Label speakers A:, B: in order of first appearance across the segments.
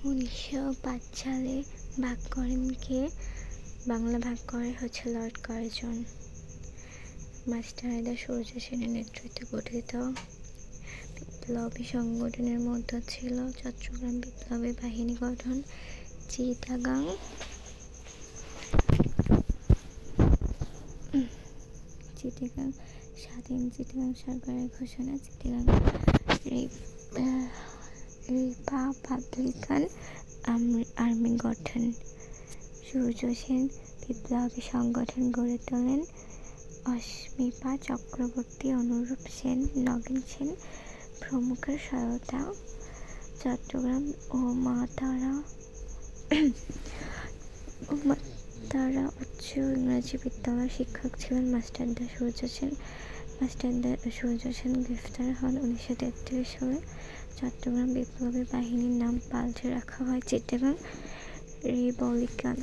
A: 1905 সালে ভাগ করেন কে? বাংলা ভাগ করে হচ্ছে লর্ড কার্জন। মাস্টার হায়দার সূর্য সেনের নেতৃত্বে গঠিত বিপ্লবী সংগঠনের মধ্যে ছিল চট্টগ্রাম বিপ্লবী বাহিনী গঠন, চিটাগাং স্বাধীন, চিটাগাং সরকারের ঘোষণা, চিটাগাং রিপাবলিকান আর্মি গঠন। সূর্য সেন বিপ্লবী সংগঠন গড়ে তোলেন। অস্মিতা চক্রবর্তী, অনুরূপ সেন, নগেন সেন প্রমুখের সহায়তা। চট্টগ্রাম ও মাতারা উচ্চ ইংরেজি বিদ্যালয়ের শিক্ষক ছিলেন মাস্টারদা সূর্য সেন। মাস্টারদা সূর্য সেন গ্রেফতার হন 1933 সালে। চট্টগ্রাম বিপ্লবী বাহিনীর নাম পাল্টে রাখা হয় চিটাগাং রিপাবলিকান।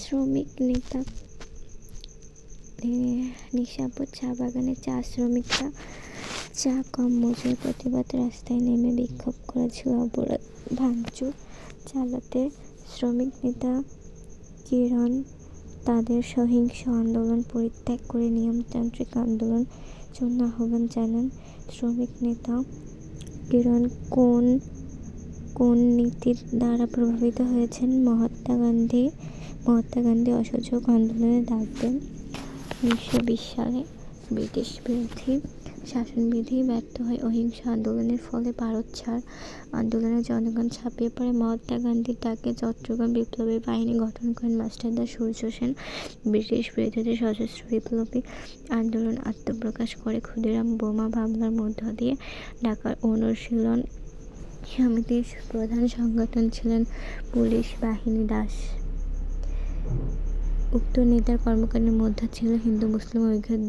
A: শ্রমিক নেতা নিশাপুর চা বাগানে চা শ্রমিকরা চা কম মজুরির প্রতিবাদে রাস্তায় নেমে বিক্ষোভ করেছিল। অবরোধ ভাঙচুর চালাতে শ্রমিক নেতা কিরণ তাদের সহিংস আন্দোলন পরিত্যাগ করে নিয়মতান্ত্রিক আন্দোলন জন্য আহ্বান জানান। শ্রমিক নেতা কিরণ কোন নীতির দ্বারা প্রভাবিত হয়েছেন? মহাত্মা গান্ধী অসহযোগ আন্দোলনের ডাক দেন। 1920 সালে ব্রিটিশ বিরোধী শাসনবিধি ব্যর্থ হয়। অহিংস আন্দোলনের ফলে ভারত ছাড় আন্দোলনে জনগণ ঝাঁপিয়ে পড়ে। মহাত্মা গান্ধীর ডাকে চট্টগ্রাম বিপ্লবী বাহিনী গঠন করেন মাস্টারদা সূর্য সেন। ব্রিটিশ বিরোধী সশস্ত্র বিপ্লবী আন্দোলন আত্মপ্রকাশ করে ক্ষুদিরাম বোমা হামলার মধ্য দিয়ে। ঢাকার অনুশীলন সমিতির প্রধান সংগঠন ছিলেন পুলিশ বাহিনী দাস। উক্ত নেতার কর্মকাণ্ডের মধ্যে ছিল হিন্দু মুসলিম ঐক্যের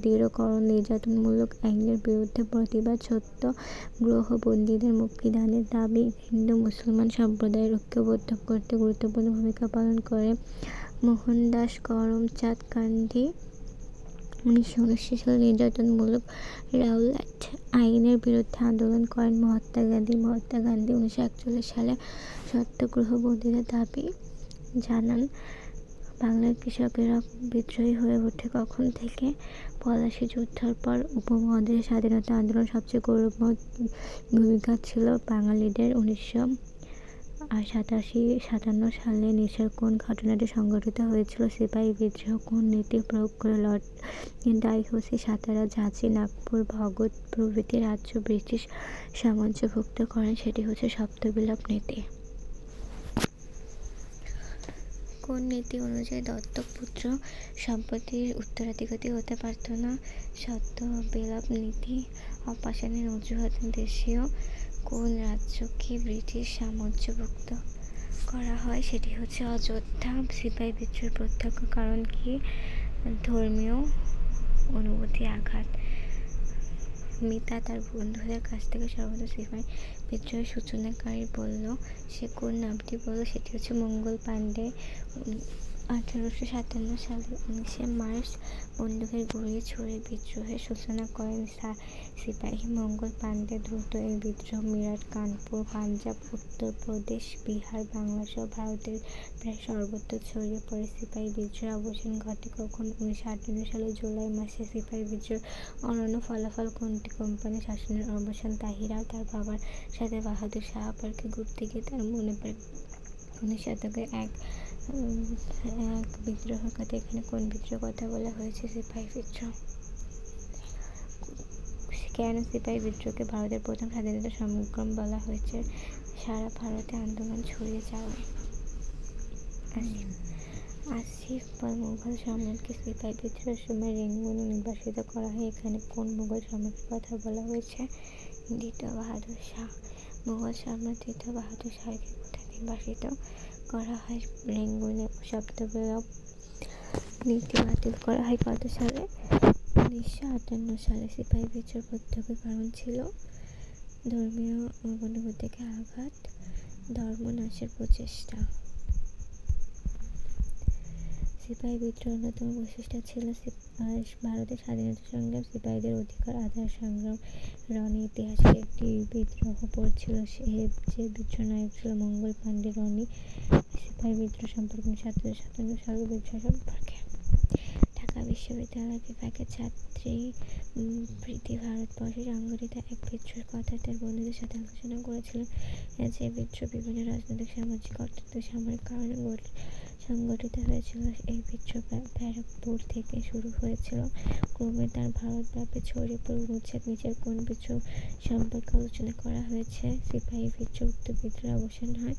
A: দৃঢ়করণ, নির্যাতনমূলক আইনের বিরুদ্ধে প্রতিবাদ, সত্যগ্রহ বন্দীদের মুক্তিদানের দাবি, হিন্দু মুসলমান সম্প্রদায়ের ঐক্যবদ্ধ করতে গুরুত্বপূর্ণ ভূমিকা পালন করে। মোহনদাস করমচাঁদ গান্ধী 1919 সালে নির্যাতনমূলক রাওলাট আইনের বিরুদ্ধে আন্দোলন করেন। মহাত্মা গান্ধী 1941 সালে সত্যগ্রহ বন্দীদের দাবি জানান। বাংলার কৃষকেরা বিদ্রোহী হয়ে ওঠে কখন থেকে? পলাশী যুদ্ধের পর উপমহাদেশের স্বাধীনতা আন্দোলন সবচেয়ে গৌরবময় ভূমিকা ছিল বাঙালিদের। 1957 সালে নিচের কোন ঘটনাটি সংঘটিত হয়েছিল? সিপাহী বিদ্রোহ। কোন নীতি প্রয়োগ করে লর্ড ডালহৌসি সাতারা, ঝাঁসি, নাগপুর, ভগত প্রভৃতি রাজ্য ব্রিটিশ সাম্রাজ্যভুক্ত করেন? সেটি হচ্ছে সপ্তবিপ্লব নীতি। কোন নীতি অনুযায়ী দত্তক পুত্র সম্পত্তির উত্তরাধিকারী হতে পারত না? সপ্তবিপ্লব নীতি। অপারেশনের অজুহাতে দেশীয় কোন রাজ্যকে ব্রিটিশ সাম্রাজ্যভুক্ত করা হয়? সেটি হচ্ছে অযোধ্যা। সিপাহী বিদ্রোহের প্রত্যক্ষ কারণ কি? ধর্মীয় অনুভূতি আঘাত। মিতা তার বন্ধুদের কাছ থেকে সর্বপ্রথম সিপাহী বিদ্রোহের সূচনাকারী বলল, সে কোন নামটি বলল? সেটি হচ্ছে মঙ্গল পাণ্ডে। 1857 সালের 19 মার্চ বন্দুকের গুলি ছুড়ে বিদ্রোহের সূচনা করেন সিপাহী মঙ্গল পাণ্ডে। দ্রুত এই বিদ্রোহ মিরাট, কানপুর, পাঞ্জাব, উত্তরপ্রদেশ, বিহার, বাংলাসহ ভারতের প্রায় সর্বত্র ছড়িয়ে পড়ে। সিপাহী বিদ্রোহের অবসান ঘটে কখন? 1958 সালের জুলাই মাসে। সিপাহী বিদ্রোহের অনন্য ফলাফল কোনটি? কোম্পানি শাসনের অবসান। তাহিরা তার বাবার সাথে বাহাদুর শাহ পার্কে ঘুরতে গিয়ে তার মনে পড়ে 19 শতকের এক বিদ্রোহের কথা। এখানে কোন বিদ্রোহের কথা বলা হয়েছে? সিপাহী বিদ্রোহ। কেন সিপাহী বিদ্রোহকে ভারতের প্রথম স্বাধীনতা সংগ্রাম বলা হয়েছে? সারা ভারতে আন্দোলন ছড়িয়ে যাওয়ায়। আসিফ মুঘল সম্রাটকে সিপাহী বিদ্রোহের সময় রেঙ্গুনে নির্বাসিত করা হয়। এখানে কোন মুঘল সম্রাটের কথা বলা হয়েছে? দ্বিতীয় বাহাদুর শাহ। মুঘল সম্রাট দ্বিতীয় বাহাদুর শাহকে কোথায় নির্বাসিত করা হয়? রেঙ্গুনে। সপ্তবিপ্লব নীতি বাতিল করা হয় কত সালে? 1958 সালে। সিপাহী বিদ্রোহের প্রত্যক্ষ কারণ ছিল ধর্মীয় অনুভূতিকে আঘাত, ধর্ম নাশের প্রচেষ্টা। সিপাহী বিদ্রোহের অন্যতম বৈশিষ্ট্য ছিল ভারতের স্বাধীনতা সংগ্রাম, সিপাহীদের অধিকার আদায়ের সংগ্রাম। রনি ইতিহাসের একটি বিদ্রোহ পড়ছিল, যে বিদ্রোহ নায়ক ছিল মঙ্গল পাণ্ডে। রনি সিপাহী বিদ্রোহ সম্পর্কে 1757 সালের বিদ্রোহ সম্পর্কে ঢাকা বিশ্ববিদ্যালয়ের বিভাগের ছাত্রী প্রীতি ভারতবর্ষে সংঘটিত এক বিদ্রোহের কথা তার বন্ধুদের সাথে আলোচনা করেছিলেন। যে বিদ্রোহ বিভিন্ন রাজনৈতিক, সামাজিক, অর্থনৈতিক, সামরিক কারণে সংগঠিত হয়েছিল। এই বিদ্রোহ ব্যারাকপুর থেকে শুরু হয়েছিল, ক্রমে তার ভারতব্যাপী ছড়িয়ে পড়ে। অনুচ্ছেদ নিচের কোন বিদ্রোহ সম্পর্কে আলোচনা করা হয়েছে? সিপাহী বিদ্রোহ। উক্ত বিদ্রোহের অবসান হয়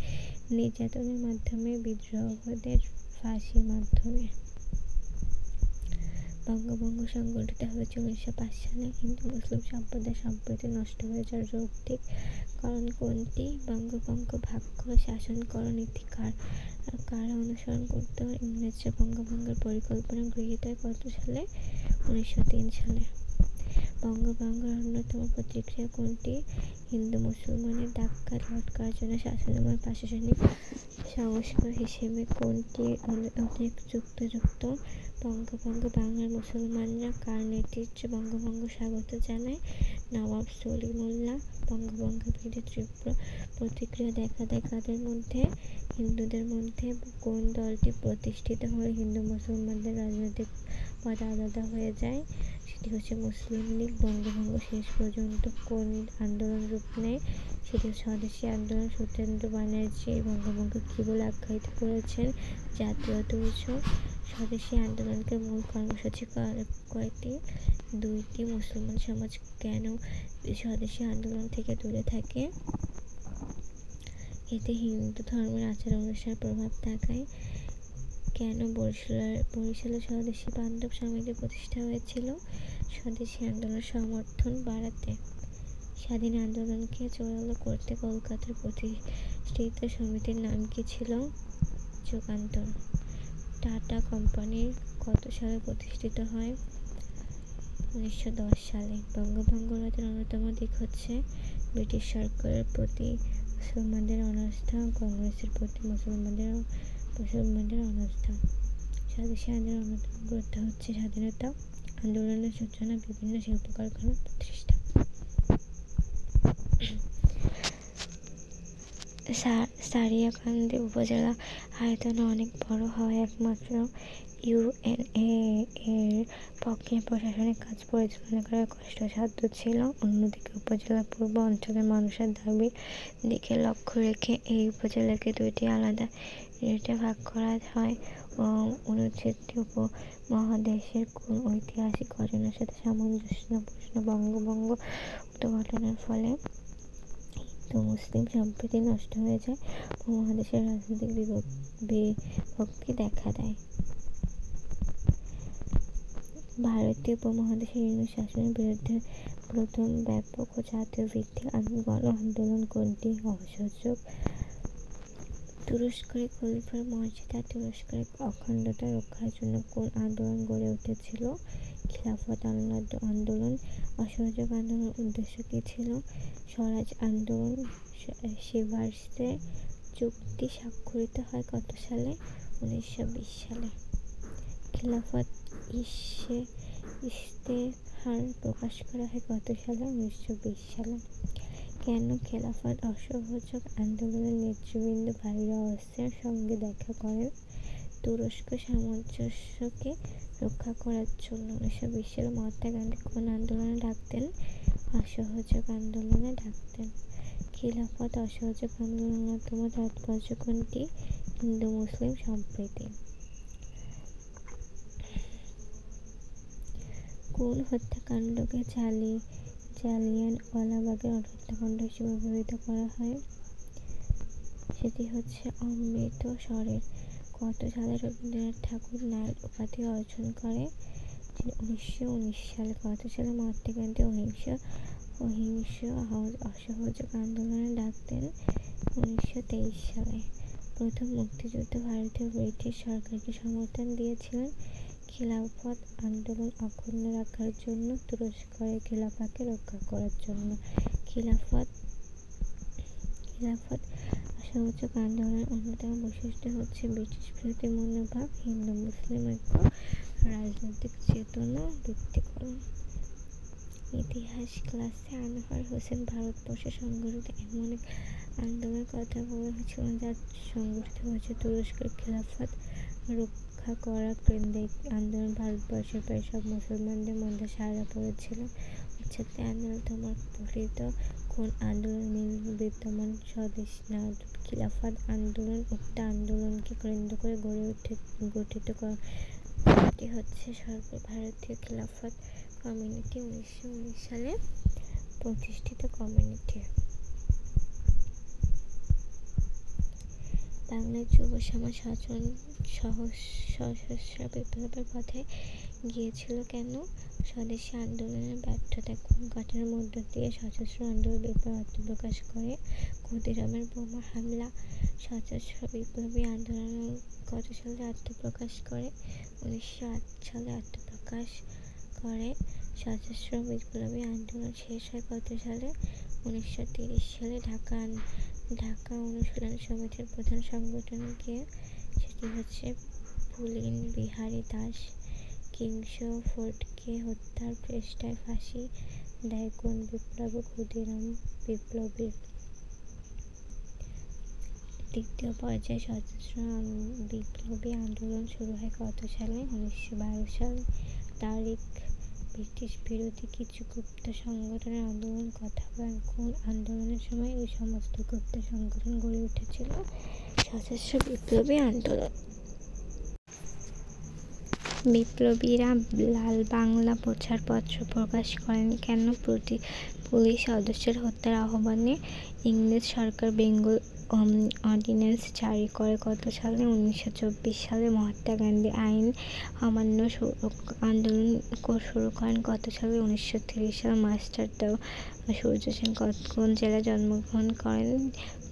A: নির্যাতনের মাধ্যমে, বিদ্রোহীদের ফাঁসির মাধ্যমে। বঙ্গভঙ্গ সংঘটিত হয়েছে 1905 সালে। হিন্দু মুসলিম সম্প্রদায় সম্প্রতি নষ্ট হয়ে যাওয়ার যৌক্তিক কারণ কোনটি? বঙ্গভঙ্গ। ভাগ করে শাসন করো নীতি কারা অনুসরণ করতে হয়? ইংরেজরা। বঙ্গভঙ্গের পরিকল্পনা গৃহীত হয় কত সালে? 1903 সালে। বঙ্গভঙ্গের অন্যতম প্রতিক্রিয়া কোনটি? হিন্দু মুসলমানের দাঙ্গা আটকানোর জন্য শাসনামল প্রশাসনিক সংস্কার হিসেবে কোনটি অধিক যুক্তিযুক্ত? বঙ্গভঙ্গ। বাংলার মুসলমানরা কার নেতৃত্বে বঙ্গভঙ্গ স্বাগত জানায়? নবাব সলিমুল্লাহ। বঙ্গভঙ্গের বিরুদ্ধে তীব্র প্রতিক্রিয়া দেখা দেয় কাদের মধ্যে? হিন্দুদের মধ্যে। কোন দলটি প্রতিষ্ঠিত হলে হিন্দু মুসলমানদের রাজনৈতিক পদ আলাদা হয়ে যায়? সেটি হচ্ছে মুসলিম লীগ। বঙ্গভঙ্গ শেষ পর্যন্ত কোন আন্দোলন রূপ নেয়? সেটি স্বদেশী আন্দোলন। সত্যেন্দ্র ব্যানার্জি এই বঙ্গভঙ্গ কী বলে আখ্যায়িত করেছেন? জাতীয় দুর্যোগ। স্বদেশী আন্দোলনকে মূল কর্মসূচি কয়টি? 2টি। মুসলমান সমাজ কেন স্বদেশী আন্দোলন থেকে দূরে থাকে? এতে হিন্দু ধর্মের আচার অনুষ্ঠানের প্রভাব দেখায়। কেন বরিশালে স্বদেশী বান্ধব সমিতি প্রতিষ্ঠা হয়েছিল? স্বদেশী আন্দোলন সমর্থন বাড়াতে। স্বাধীন আন্দোলনকে জোরালো করতে কলকাতার প্রতিষ্ঠিত সমিতির নাম কি ছিল? যুগান্তর। টাটা কোম্পানি কত সালে প্রতিষ্ঠিত হয়? 1910 সালে। বঙ্গভঙ্গ রোধের অন্যতম দিক হচ্ছে ব্রিটিশ সরকারের প্রতি মুসলমানদের অনাস্থা, কংগ্রেসের প্রতি মুসলমানদের অনাস্থা। স্বদেশী আন্দোলনের অন্যতম গুরুত্ব হচ্ছে স্বাধীনতা আন্দোলনের সূচনা, বিভিন্ন শিল্প কারখানা প্রতিষ্ঠা। সারিয়াকান্দি উপজেলা আয়তনে অনেক বড় হওয়ায় একমাত্র ইউএনএ এর পক্ষে প্রশাসনিক কাজ পরিচালনা করা কষ্টসাধ্য ছিল। অন্যদিকে উপজেলার পূর্ব অঞ্চলের মানুষের দাবির দিকে লক্ষ্য রেখে এই উপজেলাকে 2টি আলাদা ইউনিটে ভাগ করা হয়। অনুচ্ছেদটি উপমহাদেশের কোন ঐতিহাসিক ঘটনার সাথে সামঞ্জস্যপূর্ণ? বঙ্গভঙ্গ। উক্ত ঘটনার ফলে হিন্দু মুসলিম সম্প্রীতি নষ্ট হয়ে যায়, উপমহাদেশের রাজনৈতিক বিভক্তি দেখা দেয়। ভারতীয় উপমহাদেশের ইংরেজ শাসনের বিরুদ্ধে প্রথম ব্যাপক ও জাতীয় ভিত্তিক গণ আন্দোলন কোনটি? অসহযোগ। তুরস্কের খলিফার মর্যাদা, তুরস্কের অখণ্ডতা রক্ষার জন্য কোন আন্দোলন গড়ে উঠেছিল? খিলাফত আন্দোলন। অসহযোগ আন্দোলনের উদ্দেশ্য কী ছিল? স্বরাজ আন্দোলন। সিভার্সে চুক্তি স্বাক্ষরিত হয় কত সালে? 1920 সালে। খিলাফত ইশতেহার প্রকাশ করা হয় কত সালে? 1920 সালে। কেন খেলাফত অসহযোগ আন্দোলনের নেতৃবৃন্দ ভারী অস্ত্রের সঙ্গে দেখা করেন? তুরস্ক সামঞ্জস্যকে রক্ষা করার জন্য। 1920 সালে মহাত্মা গান্ধী কোন আন্দোলনে ডাক দেন? অসহযোগ আন্দোলনে ডাক দেন। খিলাফত অসহযোগ আন্দোলনের অন্যতম তাৎপর্য কোনটি? হিন্দু মুসলিম সম্প্রীতি। কোন হত্যাকাণ্ডকে জালিয়ানওয়ালাবাগের হত্যাকাণ্ড হিসেবে অভিহিত করা হয়? সেটি হচ্ছে অমৃতসরের। কত সালে রবীন্দ্রনাথ ঠাকুর নাইট উপাধি অর্জন করে? 1919 সালে। কত সালে মহাত্মা গান্ধী অহিংস অসহযোগ আন্দোলনে ডাক দেন? 1923 সালে। প্রথম মুক্তিযুদ্ধে ভারতীয় ব্রিটিশ সরকারকে সমর্থন দিয়েছিলেন? খিলাফত আন্দোলন অক্ষুণ্ণ রাখার জন্য, তুরস্কের খেলাফাকে রক্ষা করার জন্য। খিলাফত অসহযোগ আন্দোলনের অন্যতম বৈশিষ্ট্য হচ্ছে ব্রিটিশ বিরোধী মনোভাব, হিন্দু মুসলিম ঐক্য, রাজনৈতিক চেতনা বৃত্তিকরণ। ইতিহাস ক্লাসে আনোয়ার হোসেন ভারতবর্ষে সংগঠিত এমন এক আন্দোলনের কথা বলেছিলেন যা সংগঠিত হয়েছে তুরস্কের খিলাফত রক্ষা করা কেন্দ্রিক আন্দোলন। ভারতবর্ষের প্রায় সব মুসলমানদের মধ্যে সাড়া পড়েছিল। উচ্ছেদ আন্দোলন তোমার পঠিত কোন আন্দোলন বিদ্যমান স্বদেশ না খিলাফত আন্দোলন। উক্ত আন্দোলনকে কেন্দ্র করে গঠিত কমিটি হচ্ছে সর্বভারতীয় খিলাফত কমিটি, 1919 সালে প্রতিষ্ঠিত কমিটি। বাংলার যুব সমাজ সশস্ত্র বিপ্লবের পথে গিয়েছিল কেন? স্বদেশী আন্দোলনের ব্যর্থতা। কোন ঘটনার মধ্য দিয়ে সশস্ত্র আন্দোলন বিপ্লব আত্মপ্রকাশ করে? ক্ষুদিরামের বোমা হামলা। সশস্ত্র বিপ্লবী আন্দোলন কত সালে আত্মপ্রকাশ করে? 1908 সালে আত্মপ্রকাশ করে। সশস্ত্র বিপ্লবী আন্দোলন শেষ হয় কত সালে? 1930 সালে। ঢাকা অনুশীলন সমিতির প্রধান সংগঠন কে? সেটি হচ্ছে পুলিন বিহারী দাস। কিংসফোর্ডকে হত্যার চেষ্টায় ফাঁসি দেয় কোন বিপ্লবী? ক্ষুদিরাম বিপ্লবীর। দ্বিতীয় পর্যায়ে সশস্ত্র বিপ্লবী আন্দোলন শুরু হয় কত সালে? 1912 সালে। তারিখ। ব্রিটিশ বিরোধী কিছু গুপ্ত সংগঠনের আন্দোলন কথা বলেন। কোন আন্দোলনের সময় এই সমস্ত গুপ্ত সংগঠন গড়ে উঠেছিল? সশস্ত্র বিপ্লবী আন্দোলন। বিপ্লবীরা লাল বাংলা প্রচারপত্র প্রকাশ করেন কেন? পুলিশ সদস্যের হত্যার আহ্বানে। ইংরেজ সরকার বেঙ্গল অর্ডিন্যান্স জারি করে কত সালে? 1924 সালে। মহাত্মা গান্ধী আইন অমান্য আন্দোলন শুরু করেন কত সালে? 1930 সালে। মাস্টারদা সূর্য সেন কোন জেলায় জন্মগ্রহণ করেন?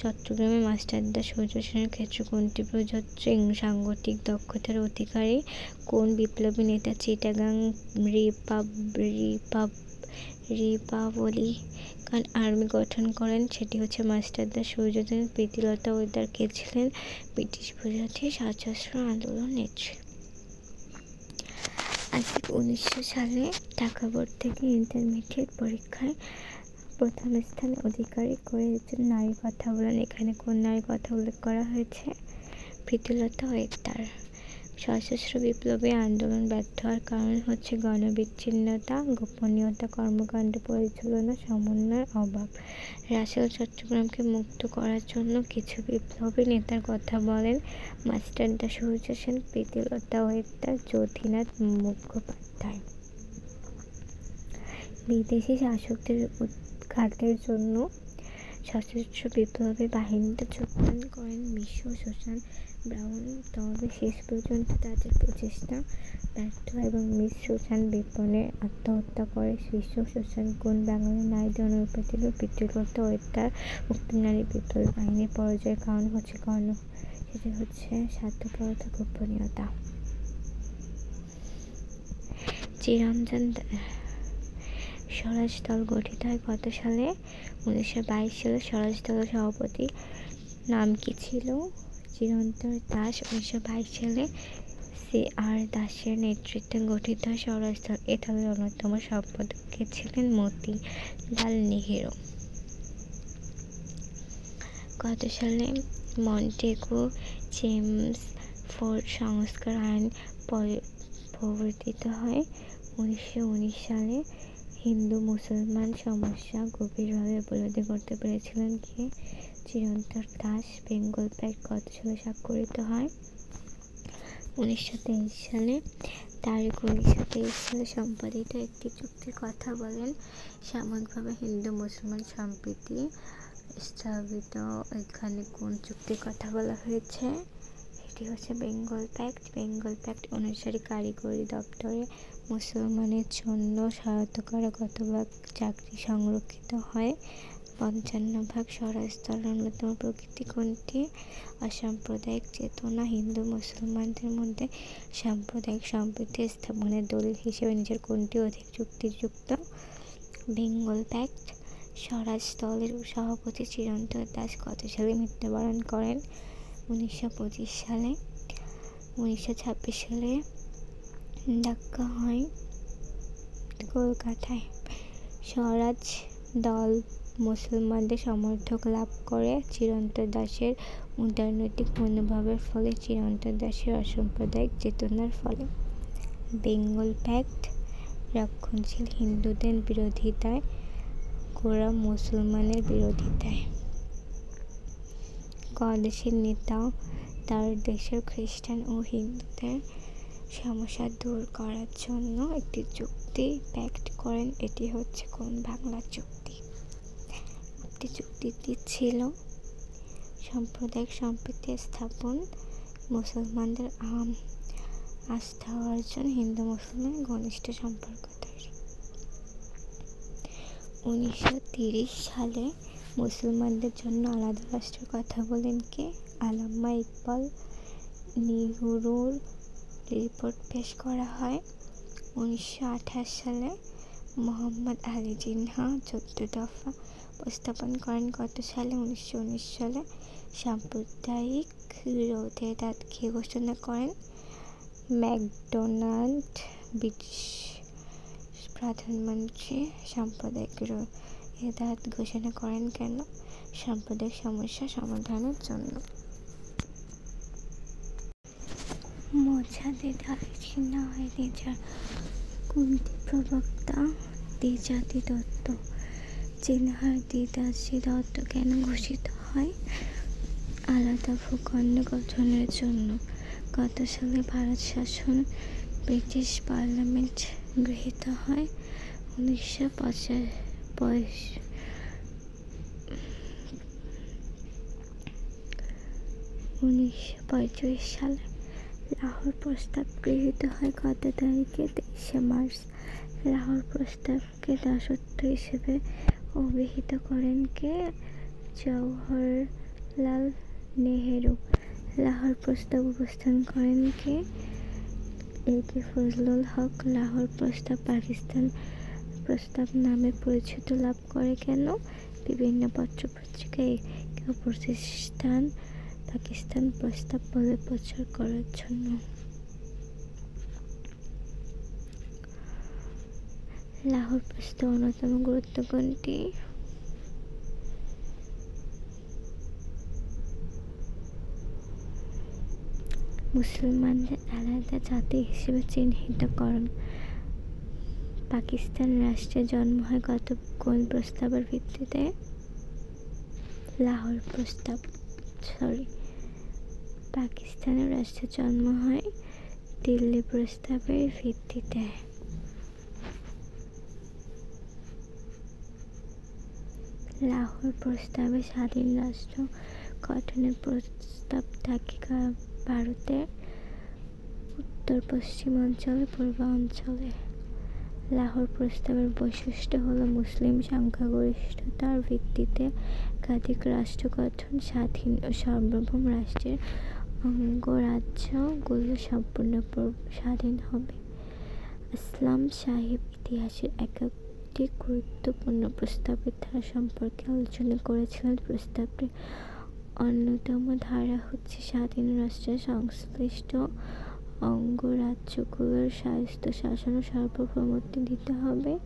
A: চট্টগ্রামে। মাস্টারদা সূর্য সেনের ক্ষেত্রে কোনটি প্রযোজ্য? সাংগঠনিক দক্ষতার অধিকারী। কোন বিপ্লবী নেতা চিটাগাং রিপাবলিকান আর্মি গঠন করেন? সেটি হচ্ছে মাস্টারদা সূর্য সেন। প্রীতিলতা ওয়েদার কে ছিলেন ব্রিটিশ বিরোধী সশস্ত্র আন্দোলন নেত্রী। 1900 সালে ঢাকা বোর্ড থেকে ইন্টারমিডিয়েট পরীক্ষায় প্রথম স্থান অধিকারী করে একজন নারীর কথা বলেন। এখানে কোন নারীর কথা উল্লেখ করা হয়েছে? প্রীতিলতা ওয়েদার। সশস্ত্র বিপ্লবী আন্দোলন ব্যর্থ হওয়ার কারণ হচ্ছে গণবিচ্ছিন্নতা, গোপনীয়তা, কর্মকাণ্ড পরিচালনা, সমন্বয়ের অভাব। রাসেল চট্টগ্রামকে মুক্ত করার জন্য কিছু বিপ্লবী নেতার কথা বলেন। মাস্টারদা সূর্য সেন, প্রীতিলতা ওয়েদার, জ্যোতিনাথ মুখোপাধ্যায়। বিদেশি শাসকদের উৎখাতের জন্য সশস্ত্র বিপ্লবী বাহিনীতে যোগদান করেন মিশো সুসান ব্রাউন। তবে শেষ পর্যন্ত তাদের প্রচেষ্টা ব্যর্থ এবং মিস সুসান বিপণে আত্মহত্যা করে। মিশো সুসান কোন বাঙালি নারীদের অনুপ্রেরণা ছিল? প্রীতিলতা ওয়েদার। উক্ত নারী বিপ্লবী বাহিনীর পরাজয়ের কারণ হচ্ছে সেটি হচ্ছে স্বার্থপরতা, গোপনীয়তা। চিরঞ্জন স্বরাজ দল গঠিত হয় কত সালে? 1922 সালে। স্বরাজ দলের সভাপতি নাম কি ছিল? চিরন্তন দাস। 1922 সালে CR দাসের নেতৃত্বে গঠিত হয় স্বরাজ দল। এ দলের অন্যতম সম্পাদক কে ছিলেন? মতিলাল নেহেরু। কত সালে মন্টেগু চেমসফোর্ড সংস্কার আইন প্রবর্তিত হয়? 1919 সালে। হিন্দু মুসলমান সমস্যা গভীরভাবে উপলব্ধি করতে পেরেছিলেন কে? চিরন্তন দাস। বেঙ্গল প্যাক্ট কত সালে স্বাক্ষরিত হয়? 1923 সালে। তারিখ। 1923 সালে সম্পাদিত একটি চুক্তির কথা বলেন। সাময়িকভাবে হিন্দু মুসলমান সম্প্রীতি স্থগিত। এখানে কোন চুক্তির কথা বলা হয়েছে? এটি হচ্ছে বেঙ্গল প্যাক্ট। বেঙ্গল প্যাক্ট অনুসারে কারিগরি দপ্তরে মুসলমানের জন্য সহায়তা করা কত ভাগ চাকরি সংরক্ষিত হয়? 55 ভাগ। স্বরাজ দলের অন্যতম প্রকৃতি কোনটি? অসাম্প্রদায়িক চেতনা। হিন্দু মুসলমানদের মধ্যে সাম্প্রদায়িক সম্প্রীতি স্থাপনের দলিল হিসেবে নিজের কোনটি অধিক যুক্তিযুক্ত? বেঙ্গল প্যাক্ট। স্বরাজ দলের সভাপতি চিরন্তন দাস কত সালে মৃত্যুবরণ করেন? 1925 সালে। 1926 সালে ডাকা হয় কলকাতায়। স্বরাজ দল মুসলমানদের সমর্থক লাভ করে চিরন্তন দাসের উদারনৈতিক মনোভাবের ফলে, চিরন্তন দাসের অসাম্প্রদায়িক চেতনার ফলে। বেঙ্গল প্যাক্ট রক্ষণশীল হিন্দুদের বিরোধিতায়, গোঁড়া মুসলমানের বিরোধিতায়। দেশের নেতা তার দেশের খ্রিস্টান ও হিন্দুদের সমস্যা দূর করার জন্য একটি চুক্তি প্যাক্ট করেন। এটি হচ্ছে কোন বাংলা চুক্তি? একটি চুক্তিটি ছিল সাম্প্রদায়িক সম্প্রীতি স্থাপন, মুসলমানদের আস্থা অর্জন, হিন্দু মুসলমান ঘনিষ্ঠ সম্পর্ক তৈরি। 1930 সালে মুসলমানদের জন্য আলাদা রাষ্ট্রের কথা বলেন কে? আল্লামা ইকবাল। নেহরুর রিপোর্ট পেশ করা হয়। 1928 সালে মোহাম্মদ আলী জিন্নাহ 14 দফা উপস্থাপন করেন। কত সালে? 1919 সালে। সাম্প্রদায়িক রোধের দাঁতকে ঘোষণা করেন ম্যাকডোনাল্ড, ব্রিটিশ প্রধানমন্ত্রী। সাম্প্রদায়িক রোধের দাঁত ঘোষণা করেন কেন? সাম্প্রদায়িক সমস্যা সমাধানের জন্য। মোজাদ্দেদ আলী জিন্নাহ নিজার কোনটি প্রবক্তা? দ্বিজাতি তত্ত্ব। জিন্নাহর দ্বিজাতি তত্ত্ব কেন ঘোষিত হয়? আলাদা ভূখণ্ড গঠনের জন্য। কত সালে ভারত শাসন ব্রিটিশ পার্লামেন্ট গৃহীত হয়? 1945 সালে। লাহোর প্রস্তাব গৃহীত হয় কত তারিখে? 23শে মার্চ। লাহোর প্রস্তাবকে দাসত্ব হিসেবে অভিহিত করেন কে? জওহরলাল নেহেরু। লাহোর প্রস্তাব উপস্থাপন করেন কে? এ.কে ফজলুল হক। লাহোর প্রস্তাব পাকিস্তান প্রস্তাব নামে পরিচিতি লাভ করে কেন? বিভিন্ন পত্র-পত্রিকায় একে পাকিস্তান প্রস্তাব বলে প্রচার করার জন্য। লাহোর প্রস্তাব অন্যতম গুরুত্ব কোনটি? মুসলমানদের আলাদা জাতি হিসেবে চিহ্নিতকরণ। পাকিস্তান রাষ্ট্রের জন্ম হয় কোন প্রস্তাবের ভিত্তিতে? লাহোর প্রস্তাব। পাকিস্তানের রাষ্ট্রের জন্ম হয় দিল্লি প্রস্তাবের ভিত্তিতে। লাহোর প্রস্তাবে স্বাধীন রাষ্ট্র গঠনের প্রস্তাব থাকে ভারতের উত্তর-পশ্চিম অঞ্চলে, পূর্বাঞ্চলে। লাহোর প্রস্তাবের বৈশিষ্ট্য হলো মুসলিম সংখ্যাগরিষ্ঠতার ভিত্তিতে একাধিক রাষ্ট্র গঠন, স্বাধীন ও সার্বভৌম রাষ্ট্রের অঙ্গরাজ্যগুলো সম্পূর্ণ স্বাধীন হবে। আসলাম সাহেব ইতিহাসের একটি গুরুত্বপূর্ণ প্রস্তাবের ধারা সম্পর্কে আলোচনা করেছিলেন। প্রস্তাবটির অন্যতম ধারা হচ্ছে স্বাধীন রাষ্ট্রের সংশ্লিষ্ট অঙ্গরাজ্যগুলোর স্বায়ত্ত শাসন ও সার্বভৌমত্ব দিতে হবে।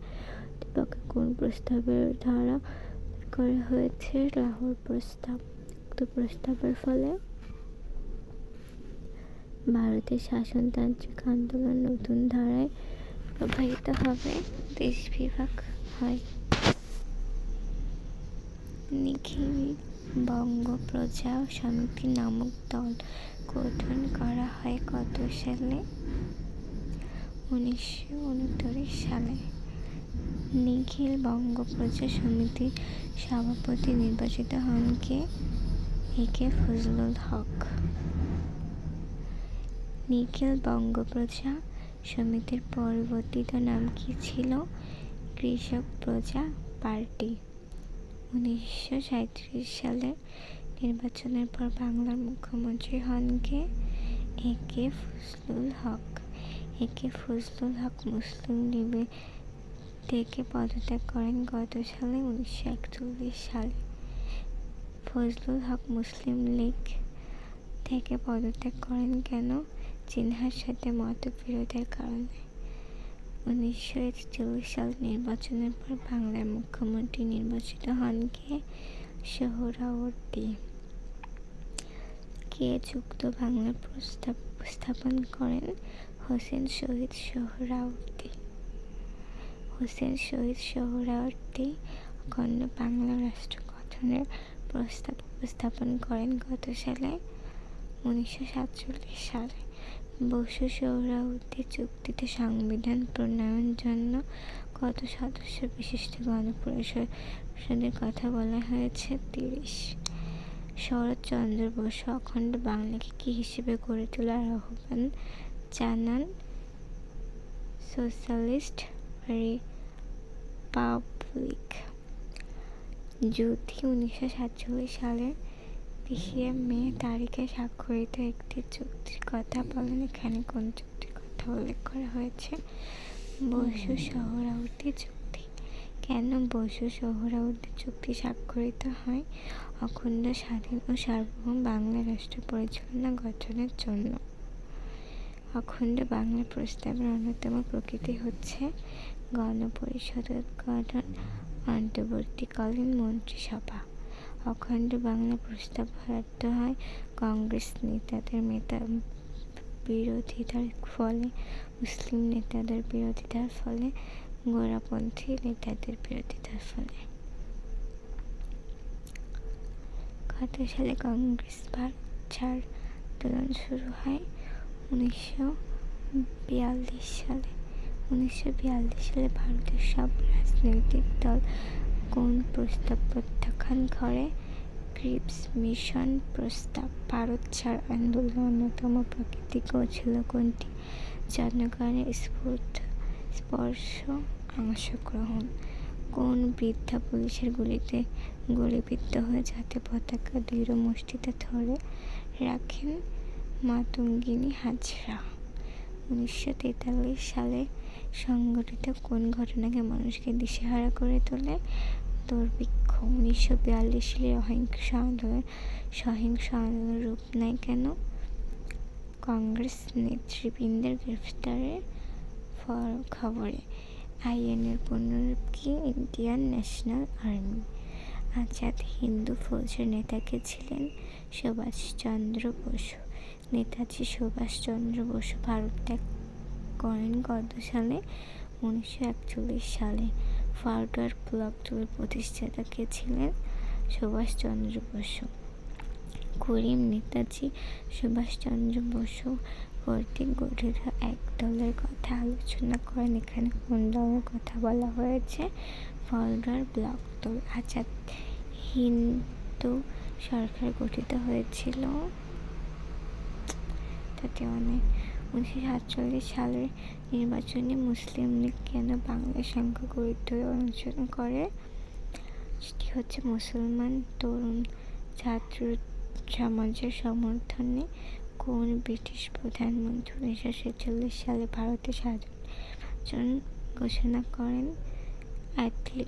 A: প্রকৃতপক্ষে কোন প্রস্তাবের ধারা করা হয়েছে? লাহোর প্রস্তাব। উক্ত প্রস্তাবের ফলে ভারতের শাসনতান্ত্রিক আন্দোলন নতুন ধারায় প্রবাহিত হবে, দেশ বিভাগ হয়। নিখিল বঙ্গ প্রজা সমিতি নামক দল গঠন করা হয় কত সালে? 1929 সালে। নিখিল বঙ্গ প্রজা সমিতির সভাপতি নির্বাচিত হন কে? এ.কে ফজলুল হক। নিখিল বঙ্গ প্রজা সমিতির পরিবর্তিত নাম কি ছিল? কৃষক প্রজা পার্টি। 1937 সালের নির্বাচনের পর বাংলার মুখ্যমন্ত্রী হন কে? এ.কে ফজলুল হক। এ.কে ফজলুল হক মুসলিম লীগের থেকে পদত্যাগ করেন কত সালে? 1941 সালে। ফজলুল হক মুসলিম লীগ থেকে পদত্যাগ করেন কেন? জিনহার সাথে মতবিরোধের কারণে। 1941 সাল নির্বাচনের পর বাংলার মুখ্যমন্ত্রী নির্বাচিত হন কে? সোহরাওয়ার্দী। কে যুক্ত বাংলা প্রস্তাব উপস্থাপন করেন? হোসেন শহীদ সোহরাওয়ার্দী। হোসেন শহীদ সোহরাওয়ার্দী অখণ্ড বাংলা রাষ্ট্র গঠনের প্রস্তাব উপস্থাপন করেন কত সালে? 1947 সালে। বসু সোহরাওয়ার্দী চুক্তিতে সংবিধান প্রণয়নের জন্য কত সদস্য বিশিষ্ট গণপরিষদের কথা বলা হয়েছে? 30। শরৎচন্দ্র বসু অখণ্ড বাংলাকে কী হিসেবে গড়ে তোলার আহ্বান জানান? Socialist Republic. যুদ্ধি 1947 সালের 20 মে তারিখে স্বাক্ষরিত একটি চুক্তির কথা বলেন। এখানে কোন চুক্তির কথা উল্লেখ করা হয়েছে? বসু সোহরাওয়ার্দী চুক্তি। কেন বসু সোহরাওয়ার্দী চুক্তি স্বাক্ষরিত হয়? অখণ্ড স্বাধীন ও সার্বভৌম বাংলা রাষ্ট্র পরিচালনা গঠনের জন্য। অখণ্ড বাংলা প্রস্তাবের অন্যতম প্রকৃতি হচ্ছে গণপরিষদ গঠন, অন্তর্বর্তীকালীন মন্ত্রিসভা। অখণ্ড বাংলা প্রস্তাব বরাদ্দ হয় কংগ্রেস নেতাদের বিরোধিতার ফলে, মুসলিম নেতাদের বিরোধিতার ফলে, গোঁড়াপন্থী নেতাদের বিরোধিতার ফলে। কত সালে কংগ্রেস ভারত ছাড় আন্দোলন শুরু হয়? 1942 সালে। 1942 সালে ভারতের সব রাজনৈতিক দল কোন প্রস্তাব প্রত্যাখ্যান করে? ক্রিপস মিশন প্রস্তাব। ভারত ছাড় আন্দোলনের অন্যতম প্রকৃতি ছিল কোনটি? জনগণের স্পর্শ অংশগ্রহণ। কোন বৃদ্ধা পুলিশের গুলিতে গুলিবিদ্ধ হয়ে জাতীয় পতাকা দৃঢ় মুষ্টিতে ধরে রাখেন? মাতঙ্গিনী হাজরা। 1943 সালে সংঘটিত কোন ঘটনাকে মানুষকে দিশেহারা করে তোলে? দুর্ভিক্ষ। 1942 সালে সহিংস আন্দোলন রূপ নেয় কেন? কংগ্রেস নেতৃবৃন্দের গ্রেফতারের খবরে। আইএনএর পূর্ণরূপ কি? Indian National Army. Azad Hind ফৌজের নেতা কে ছিলেন? সুভাষচন্দ্র বসু। নেতাজি সুভাষচন্দ্র বসু ভারত ত্যাগ করেন কত সালে? 1941 সালে। ফরওয়ার্ড ব্লক দলের প্রতিষ্ঠাতা কে ছিলেন? সুভাষচন্দ্র বসু। করিম নেতাজি সুভাষচন্দ্র বসু কর্তৃক গঠিত এক দলের কথা আলোচনা করেন। এখানে কোন দলের কথা বলা হয়েছে? ফরওয়ার্ড ব্লক দল। আজাদ হিন্দ সরকার গঠিত হয়েছিল 1947 সালের নির্বাচনে মুসলিম লীগ কেন বাংলার সংখ্যাগরিষ্ঠ অর্জন করে? সেটি হচ্ছে মুসলমান তরুণ ছাত্র সমাজের সমর্থনে। কোন ব্রিটিশ প্রধানমন্ত্রী 1946 সালে ভারতের স্বাধীন নির্বাচন ঘোষণা করেন? অ্যাটলি।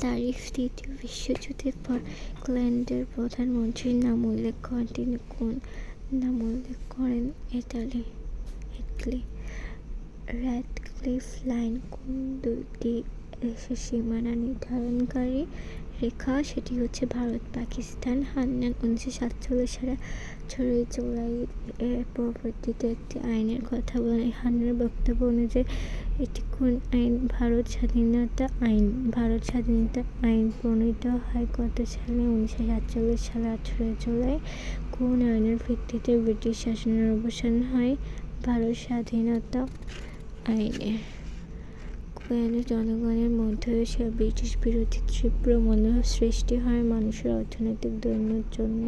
A: তারিখ তৃতীয় বিশ্বযুদ্ধের পর ইংল্যান্ডের প্রধানমন্ত্রীর নাম উল্লেখ করেন। তিনি কোন নাম উল্লেখ করেন? ইটালি। র্যাডক্লিফ লাইন কোন দুইটি দেশের সীমানা নির্ধারণকারী রেখা? সেটি হচ্ছে ভারত পাকিস্তান। হান্নান 1947 সালে 8 জুলাই এর প্রবর্তিত একটি আইনের কথা বলেন। হান্নানের বক্তব্য অনুযায়ী এটি কোন আইন? ভারত স্বাধীনতা আইন। ভারত স্বাধীনতা আইন প্রণীত হয় কত সালে? 1947 সালে 18 জুলাই। কোন আইনের ভিত্তিতে ব্রিটিশ শাসনের অবসান হয়? ভারত স্বাধীনতা আইনে। কেন জনগণের মধ্যে ব্রিটিশ বিরোধী তীব্র মনোভাব সৃষ্টি হয়? মানুষের অর্থনৈতিক দৈন্যের জন্য।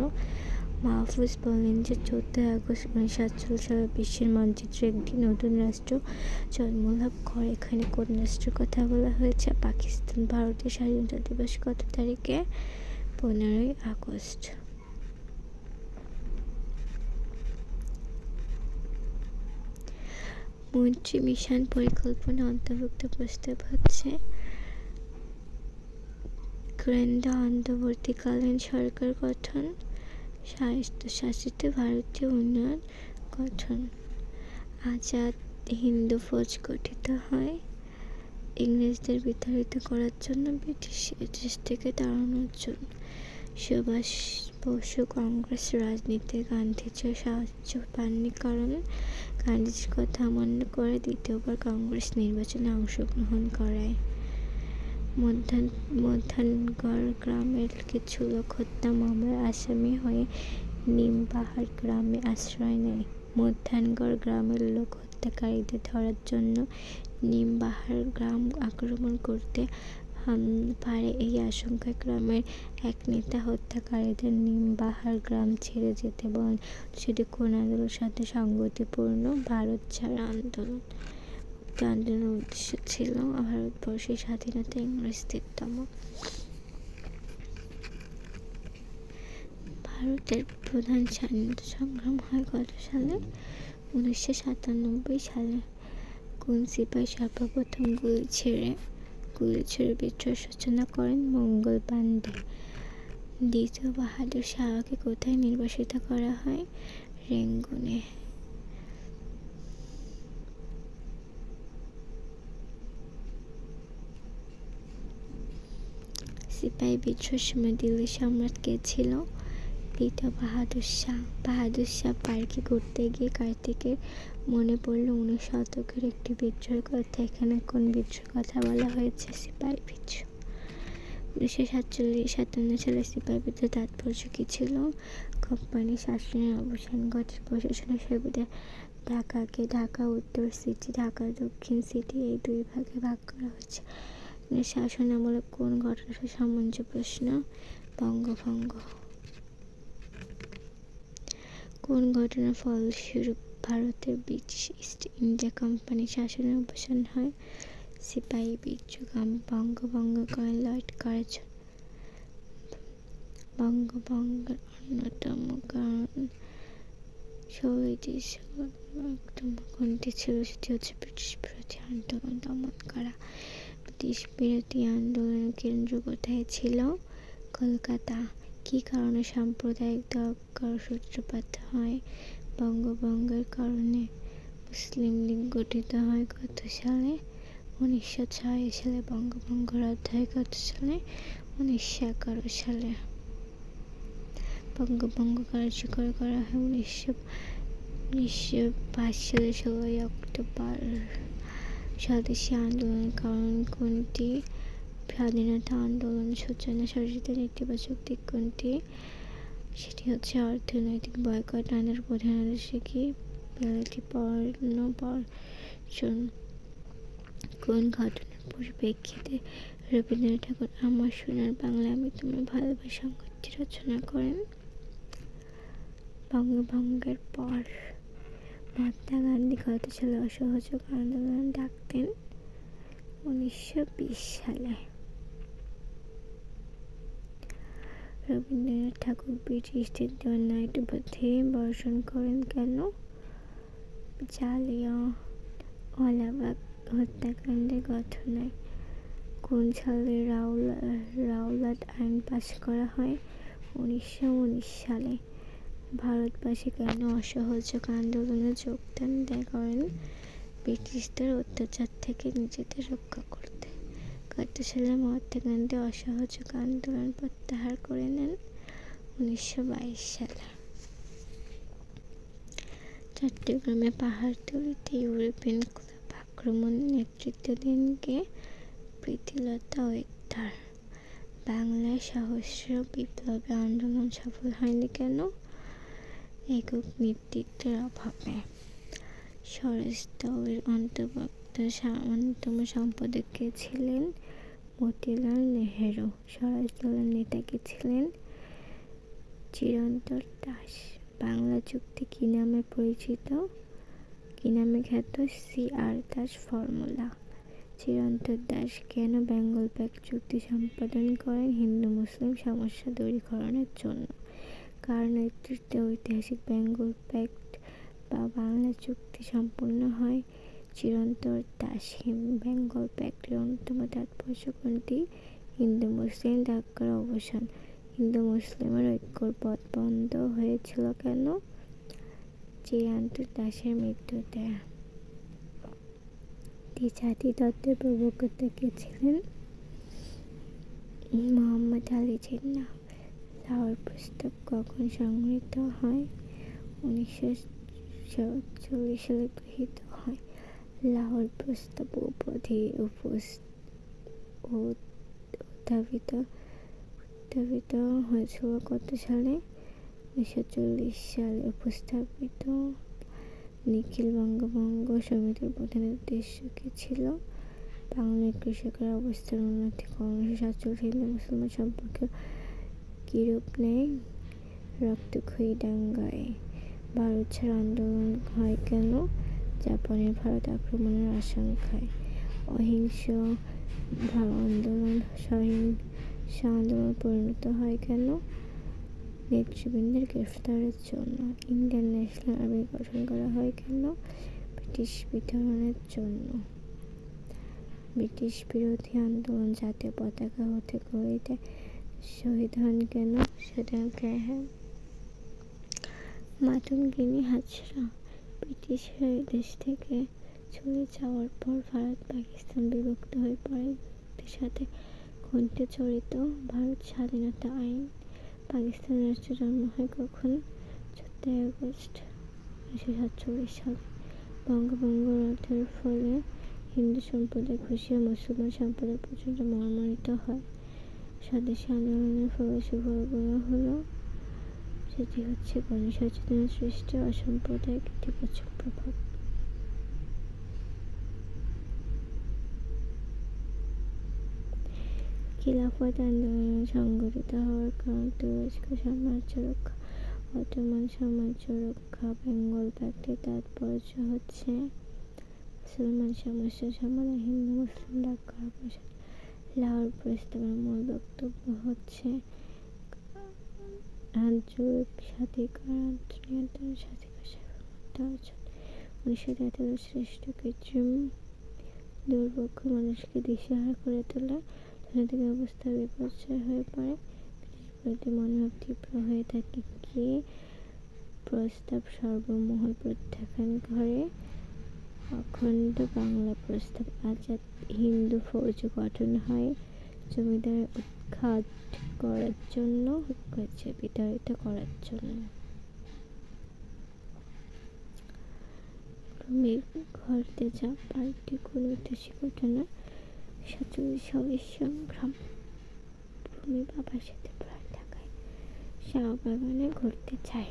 A: মাহফুজ বলেন যে 14 আগস্ট 1947 সালে বিশ্বের মানচিত্রে একটি নতুন রাষ্ট্র জন্মলাভ করে। এখানে কোন রাষ্ট্রের কথা বলা হয়েছে? পাকিস্তান। ভারতের স্বাধীনতা দিবস কত তারিখে? 15 আগস্ট। মৈত্রী মিশন পরিকল্পনা অন্তর্ভুক্ত প্রস্তাব হচ্ছে কেন্দ্র অন্তর্বর্তীকালীন সরকার গঠন, স্বায়ত্তশাসিত ভারতীয় উন্নয়ন গঠন, আজাদ হিন্দ ফৌজ গঠিত হয়, ইংরেজদের বিতাড়িত করার জন্য, ব্রিটিশ দেশ থেকে তাড়ানোর জন্য। সুভাষ বসু কংগ্রেস রাজনীতিতে গান্ধীজি সাহায্য পাননি, কারণ গান্ধীজির কথা অমান্য করে দ্বিতীয়বার কংগ্রেস নির্বাচনে অংশগ্রহণ করায়। মধ্যাহ্নগড় গ্রামের কিছু লোক হত্যা মামলার আসামি হয়ে নিমবাহার গ্রামে আশ্রয় নেয়। মধ্যাহ্নগড় গ্রামের লোক হত্যাকারীদের ধরার জন্য নিমবাহার গ্রাম আক্রমণ করতে পারে এই আশঙ্কায় গ্রামের এক নেতা হত্যাকারীদের নিমবাহার গ্রাম ছেড়ে যেতে বলেন। সেটি কোন আন্দোলনের সাথে সংগতিপূর্ণ? ভারত ছাড় আন্দোলন। আন্দোলনের উদ্দেশ্য ছিল ভারতবর্ষের স্বাধীনতা ইংরেজদের দমন। ভারতের প্রধান স্বাধীনতা সংগ্রাম হয় কত সালে? 1997 সালে। কোন সিপাহী সর্বপ্রথম গুলি ছেড়ে বিদ্রোহ সূচনা করেন? মঙ্গল পাণ্ডে। দ্বিতীয় বাহাদুর শাহকে কোথায় নির্বাসিত করা হয়? রেঙ্গুনে। সিপাহী বিদ্রোহের সময় দিল্লির সম্রাট কে ছিল? দ্বিতীয় বাহাদুর শাহ। বাহাদুর শাহ পার্কে ঘুরতে গিয়ে কার্তিকের মনে পড়ল 19 শতকের একটি বিদ্রোহের কথা। এখানে কোন বিদ্রোহের কথা বলা হয়েছে? সিপাহী বিদ্রোহ। 1957 সালে সিপাহী বিদ্রোহের তাৎপর্য কী ছিল? কোম্পানি শাসনের অবসান ঘটে। প্রশাসনের সুবিধা ঢাকাকে ঢাকা উত্তর সিটি, ঢাকা দক্ষিণ সিটি এই দুই ভাগে ভাগ করা হয়েছে। শাসন আমলে কোন ঘটনার সাথে সামঞ্জস্যপূর্ণ? বঙ্গভঙ্গ। কোন ঘটনার ফলস্বরূপ ভারতের ব্রিটিশ ইস্ট ইন্ডিয়া কোম্পানি শাসনের অবসান হয়? সিপাহী বিদ্রোহ। বঙ্গভঙ্গ করেন লর্ড কার্জন। বঙ্গভঙ্গের অন্যতম কারণ কোনটি ছিল? সেটি হচ্ছে ব্রিটিশ বিরোধী আন্দোলন দমন করা। ব্রিটিশ বিরোধী আন্দোলনের কেন্দ্র কোথায় ছিল? কলকাতা। কী কারণে সাম্প্রদায়িক দরকার সূত্রপাত হয়? বঙ্গভঙ্গের কারণে। মুসলিম লীগ গঠিত হয় কত সালে? 1906 সালে। বঙ্গভঙ্গ রদ হয় কত সালে? 1911 সালে। বঙ্গভঙ্গ কার্যকর করা হয় 1905 সালে 16 অক্টোবর। স্বদেশী আন্দোলনের কারণ কোনটি? স্বাধীনতা আন্দোলন সূচনা। সূচিত নেতিবাচক দিক কোনটি? সেটি হচ্ছে অর্থনৈতিক বয়কট। আন্দোলনের প্রধান উদ্দেশ্য কি? বিলেতি পণ্য বর্জন। কোন ঘটনার পরিপ্রেক্ষিতে রবীন্দ্রনাথ ঠাকুর আমার সোনার বাংলা আমি তোমায় ভালোবাসি গানটি রচনা করেন? বঙ্গভঙ্গের পর। মহাত্মা গান্ধী কত সালে অসহযোগ আন্দোলন ডাকতেন? 1920 সালে। রবীন্দ্রনাথ ঠাকুর ব্রিটিশদের দেওয়া নাইট উপাধি বর্জন করেন কেন? জালিয়ানওয়ালাবাগ হত্যাকাণ্ডের ঘটনায়। কোন সালে রাওলাট আইন পাস করা হয়? 1919 সালে। ভারতবাসী কেন অসহযোগ আন্দোলনে যোগদান করেন? ব্রিটিশদের অত্যাচার থেকে নিজেদের রক্ষা করতে। কত সালে মহাত্মা গান্ধী অসহযোগ আন্দোলন প্রত্যাহার করে নেন? 1922 সালে। চট্টগ্রামে পাহাড়তলীতে ইউরোপিয়ান ক্লাব আক্রমণের নেতৃত্ব দেন কে? প্রীতিলতা ওয়েদার। বাংলায় সহস্র বিপ্লবী আন্দোলন সফল হয়নি কেন? একক নেতৃত্বের অভাবে। স্বরাজ দলের অন্যতম সম্পাদক কে ছিলেন? মতিলাল নেহেরু। স্বরাজ দলের নেতা কে ছিলেন? চিরন্তন দাস। বাংলা চুক্তি কি নামে পরিচিত? কি নামে খ্যাত? CR Das formula. চিরন্তন দাস কেন বেঙ্গল প্যাক্ট চুক্তি সম্পাদন করেন? হিন্দু মুসলিম সমস্যা দূরীকরণের জন্য। কার নেতৃত্বে ঐতিহাসিক বেঙ্গল প্যাক্ট বা বাংলা চুক্তি সম্পন্ন হয়? চিরন্তর দাস বেঙ্গল প্যাক্টের অন্যতম তাৎপর্য কোনটি? হিন্দু মুসলিম ধাক্কার অবসান। হিন্দু মুসলিমের ঐক্যর পথ বন্ধ হয়েছিল কেন? চিরন্তর দাসের মৃত্যুতে। জাতি তত্ত্বের প্রবক্তা কে ছিলেন? মোহাম্মদ আলী জিন্নাহ। লাহোর প্রস্তাব কখন সংগৃহীত হয়? 1947 সালে গৃহীত হয়। লাহোর প্রস্তাব উত্থাপিত হয়েছিল কত সালে? 1940 সালে। উপস্থাপিত নিখিল বঙ্গভঙ্গ সমিতির প্রধান উদ্দেশ্য কি ছিল? বাংলার কৃষকের অবস্থার উন্নতি। 1947 হিন্দু মুসলমান সম্পর্ক কিরূপ নেয়? রক্তক্ষয়ী দাঙ্গায়। ভারত ছাড় আন্দোলন হয় কেন? জাপানের ভারত আক্রমণের আশঙ্কায়। অহিংস আন্দোলন সহিংস আন্দোলনে পরিণত হয় কেন? নেতৃবৃন্দের গ্রেফতারের জন্য। ইন্ডিয়ান ন্যাশনাল আর্মি গঠন করা হয় কেন? ব্রিটিশ বিতাড়নের জন্য। ব্রিটিশ বিরোধী আন্দোলন জাতীয় পতাকা হতে গড়িতে শহীদ হন কেন? মাতঙ্গিনী হাজরা। ব্রিটিশরা দেশ থেকে চলে যাওয়ার পর ভারত পাকিস্তান বিভক্ত হয়ে পড়ে। বিভক্তির সাথে কোনটি জড়িত? ভারত স্বাধীনতা আইন। পাকিস্তান রাষ্ট্র জন্ম হয় কখন? 14 আগস্ট 1947 সালে। বঙ্গভঙ্গ রদের ফলে হিন্দু সম্প্রদায় খুশি ও মুসলমান সম্প্রদায় প্রচণ্ড মর্মান্বিত হয়। স্বদেশী আন্দোলনের ফলে সুফলগুলো হলো, সেটি হচ্ছে গণসচেতনতা সৃষ্টি, অসাম্প্রদায়িক ইতিবাচক প্রভাব। খিলাফত আন্দোলন সংগঠিত হওয়ার কারণ তুরস্ক সাম্রাজ্য রক্ষা, অটোমান সাম্রাজ্য রক্ষা। বেঙ্গল প্যাক্টের তাৎপর্য হচ্ছে মুসলমান সমস্যা সমাধান, হিন্দু মুসলিম ধাক্কার অবসান। লাহোর প্রস্তাবের মূল বক্তব্য হচ্ছে আঞ্চলিক স্বাধিকার, আন্তঃনিয়ন্ত্রণ, স্বাধিকার সার্বভৌমত্ব অর্জন। 1973 শ্রেষ্ঠ কৃত্রিম দুর্ভিক্ষ মানুষকে দিশেহারা করে তোলে। অর্থনৈতিক অবস্থা বিপর্যয় হয়ে পড়ে। ব্রিটিশ বিরোধী মনোভাব তীব্র হয়ে থাকে। কি প্রস্তাব সর্বমহল প্রত্যাখ্যান করে? অখণ্ড বাংলা প্রস্তাব। আজাদ হিন্দু ফৌজ গঠন হয় জমিদার উৎখাত করার জন্য, বিতাড়িত করার জন্য। ভূমির ঘরতে যা পাল্টি কোন ঐতিহাসিক ঘটনা? 47 সালের সংগ্রাম। ভূমি বাবার সাথে প্রায় ঢাকায় শাহবাগানে ঘুরতে চায়।